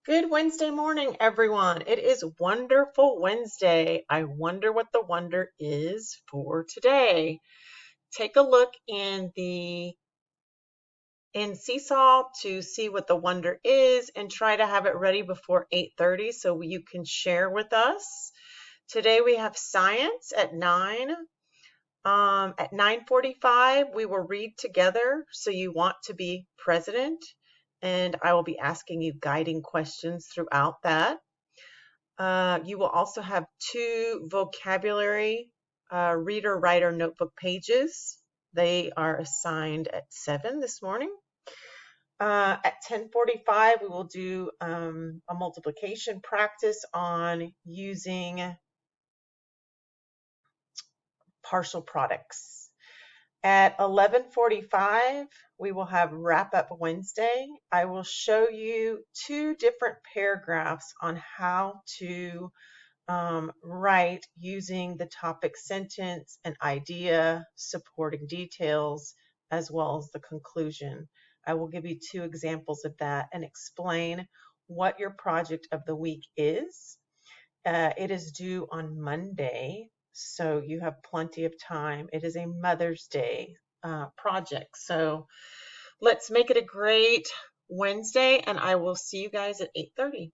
Good Wednesday morning, everyone. It is Wonderful Wednesday. I wonder what the wonder is for today. Take a look in Seesaw to see what the wonder is and try to have it ready before 8:30 so you can share with us. Today we have science at 9. At 9:45 we will read together, So You Want to Be President, and I will be asking you guiding questions throughout that. You will also have 2 vocabulary reader writer notebook pages. They are assigned at 7 this morning. At 10:45 we will do a multiplication practice on using partial products. At 11:45 we will have Wrap Up Wednesday. I will show you 2 different paragraphs on how to write using the topic sentence and idea, supporting details, as well as the conclusion. I will give you 2 examples of that and explain what your project of the week is. It is due on Monday, so you have plenty of time. It is a Mother's Day project. So let's make it a great Wednesday, and I will see you guys at 8:30.